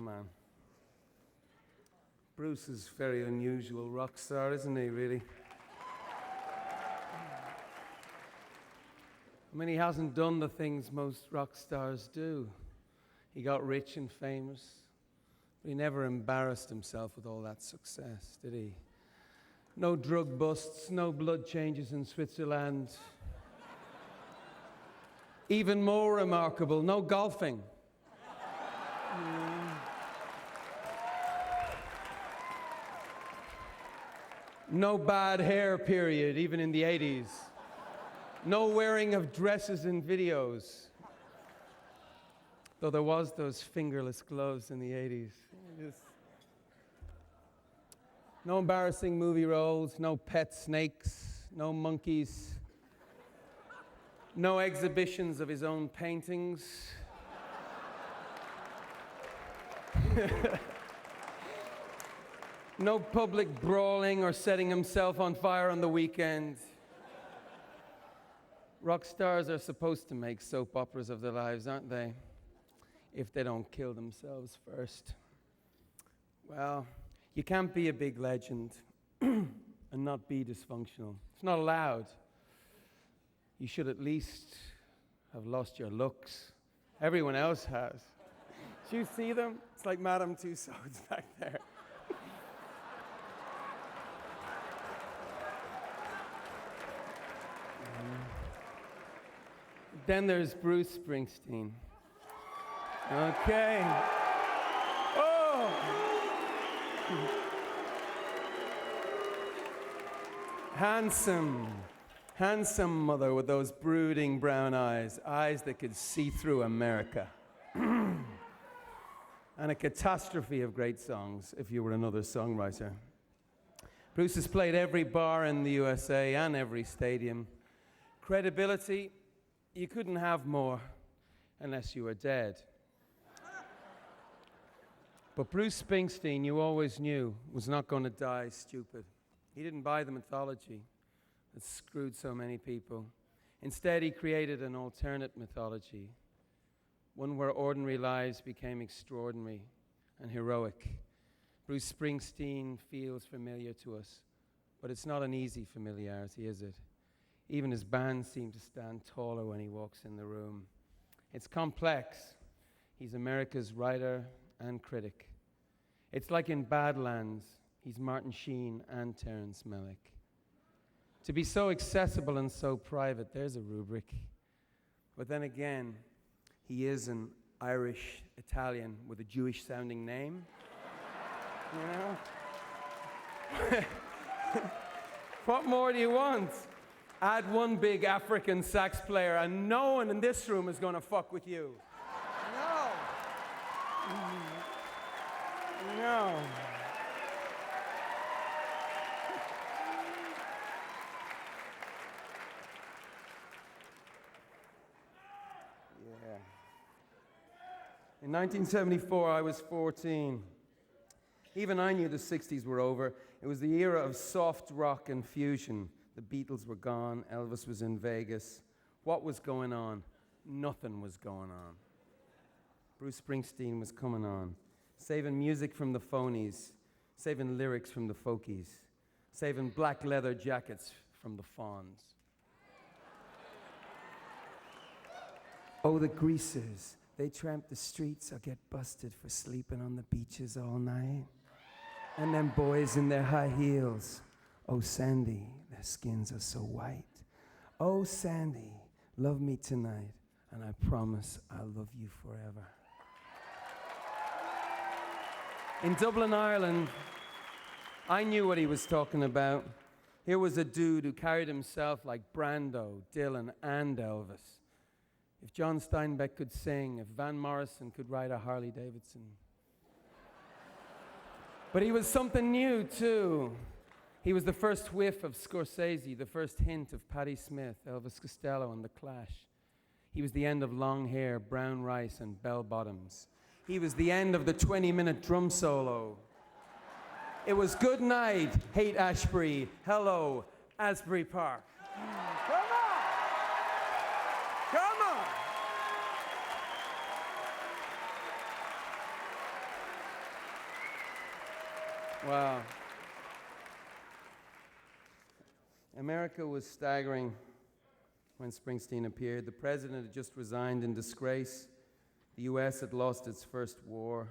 frontman. Bruce is a very unusual rock star, isn't he, really? I mean, he hasn't done the things most rock stars do. He got rich and famous, but he never embarrassed himself with all that success, did he? No drug busts, no blood changes in Switzerland. Even more remarkable, no golfing. No bad hair period, even in the 80s. No wearing of dresses in videos. Though there was those fingerless gloves in the 80s. No embarrassing movie roles, no pet snakes, no monkeys. No exhibitions of his own paintings. No public brawling or setting himself on fire on the weekend. Rock stars are supposed to make soap operas of their lives, aren't they? If they don't kill themselves first. Well, you can't be a big legend and not be dysfunctional. It's not allowed. You should at least have lost your looks. Everyone else has. Do you see them? It's like Madame Tussauds back there. Then there's Bruce Springsteen. Okay. Oh! Handsome mother with those brooding brown eyes, eyes that could see through America. And a catastrophe of great songs, if you were another songwriter. Bruce has played every bar in the USA and every stadium. Credibility, you couldn't have more unless you were dead. But Bruce Springsteen, you always knew, was not going to die stupid. He didn't buy the mythology that screwed so many people. Instead, he created an alternate mythology, one where ordinary lives became extraordinary and heroic. Bruce Springsteen feels familiar to us, but it's not an easy familiarity, is it? Even his band seem to stand taller when he walks in the room. It's complex. He's America's writer and critic. It's like in Badlands, he's Martin Sheen and Terrence Malick. To be so accessible and so private, there's a rubric. But then again, he is an Irish Italian with a Jewish-sounding name. You know? What more do you want? Add one big African sax player and no one in this room is going to fuck with you. No. No. In 1974, I was 14. Even I knew the 60s were over. It was the era of soft rock and fusion. The Beatles were gone. Elvis was in Vegas. What was going on? Nothing was going on. Bruce Springsteen was coming on, saving music from the phonies, saving lyrics from the folkies, saving black leather jackets from the fawns. Oh, the greasers. They tramp the streets or get busted for sleeping on the beaches all night. And them boys in their high heels. Oh, Sandy, their skins are so white. Oh, Sandy, love me tonight, and I promise I'll love you forever. In Dublin, Ireland, I knew what he was talking about. Here was a dude who carried himself like Brando, Dylan, and Elvis. If John Steinbeck could sing, if Van Morrison could ride a Harley Davidson. But he was something new, too. He was the first whiff of Scorsese, the first hint of Patti Smith, Elvis Costello, and The Clash. He was the end of long hair, brown rice, and bell-bottoms. He was the end of the 20-minute drum solo. It was good night, Haight-Ashbury. Hello, Asbury Park. Come on! Come on! Wow. America was staggering when Springsteen appeared. The president had just resigned in disgrace. The US had lost its first war.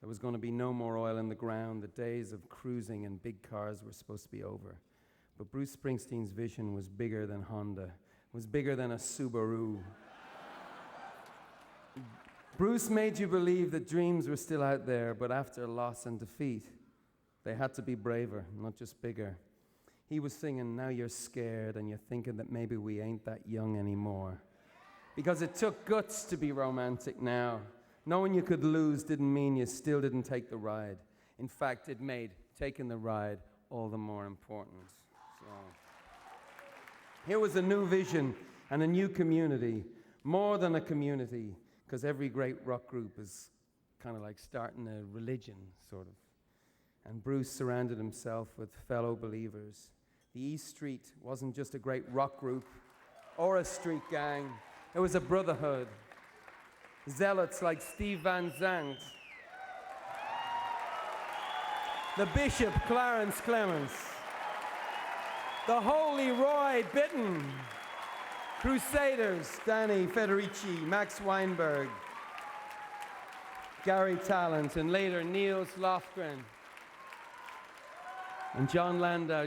There was going to be no more oil in the ground. The days of cruising in big cars were supposed to be over. But Bruce Springsteen's vision was bigger than Honda, was bigger than a Subaru. Bruce made you believe that dreams were still out there, but after loss and defeat, they had to be braver, not just bigger. He was singing, now you're scared and you're thinking that maybe we ain't that young anymore. Because it took guts to be romantic now. Knowing you could lose didn't mean you still didn't take the ride. In fact, it made taking the ride all the more important. So, here was a new vision and a new community, more than a community, because every great rock group is kind of like starting a religion, sort of. And Bruce surrounded himself with fellow believers. The E Street wasn't just a great rock group or a street gang. It was a brotherhood. Zealots like Steve Van Zandt, the Bishop Clarence Clements, the Holy Roy Bittan, Crusaders Danny Federici, Max Weinberg, Gary Talent, and later Niels Lofgren. And John Landau.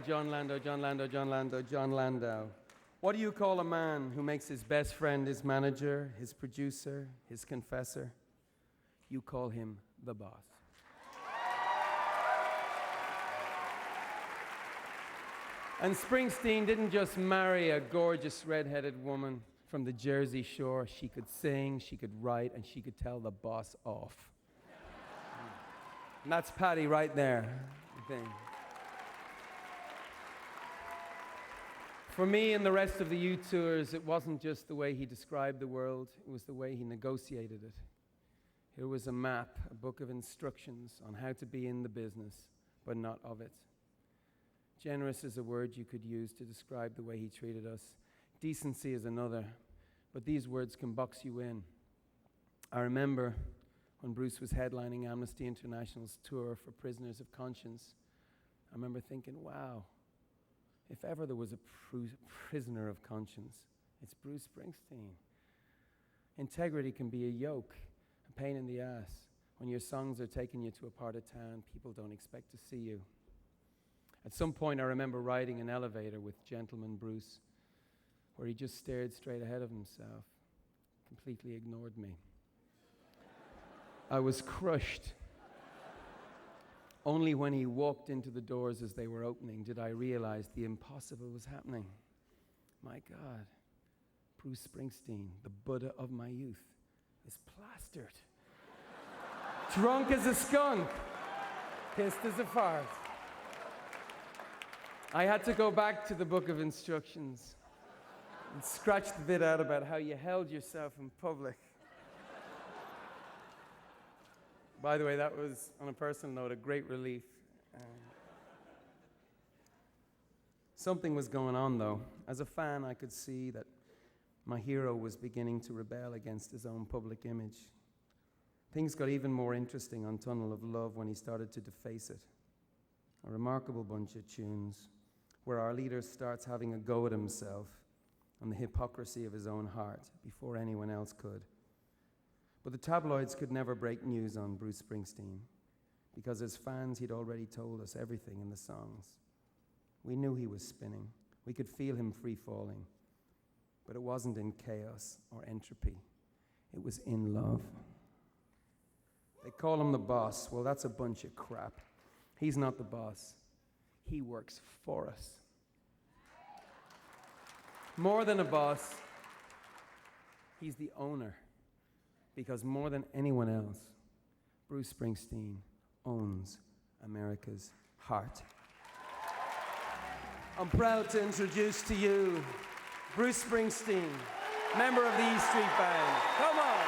What do you call a man who makes his best friend his manager, his producer, his confessor? You call him the boss. And Springsteen didn't just marry a gorgeous red-headed woman from the Jersey Shore. She could sing, she could write, and she could tell the boss off. And that's Patty right there, I think. For me and the rest of the U tours, it wasn't just the way he described the world, it was the way he negotiated it. Here was a map, a book of instructions on how to be in the business, but not of it. Generous is a word you could use to describe the way he treated us. Decency is another, but these words can box you in. I remember when Bruce was headlining Amnesty International's tour for prisoners of conscience, I remember thinking, wow, if ever there was a prisoner of conscience, it's Bruce Springsteen. Integrity can be a yoke, a pain in the ass. When your songs are taking you to a part of town, people don't expect to see you. At some point, I remember riding an elevator with Gentleman Bruce, where he just stared straight ahead of himself, completely ignored me. I was crushed. Only when he walked into the doors as they were opening did I realize the impossible was happening. My God, Bruce Springsteen, the Buddha of my youth, is plastered. Drunk as a skunk, pissed as a fart. I had to go back to the book of instructions and scratch the bit out about how you held yourself in public. By the way, that was, on a personal note, a great relief. Something was going on, though. As a fan, I could see that my hero was beginning to rebel against his own public image. Things got even more interesting on Tunnel of Love when he started to deface it. A remarkable bunch of tunes where our leader starts having a go at himself and the hypocrisy of his own heart before anyone else could. But the tabloids could never break news on Bruce Springsteen because as fans, he'd already told us everything in the songs. We knew he was spinning. We could feel him free-falling. But it wasn't in chaos or entropy. It was in love. They call him the boss. Well, that's a bunch of crap. He's not the boss. He works for us. More than a boss, he's the owner. Because more than anyone else, Bruce Springsteen owns America's heart. I'm proud to introduce to you Bruce Springsteen, member of the E Street Band. Come on!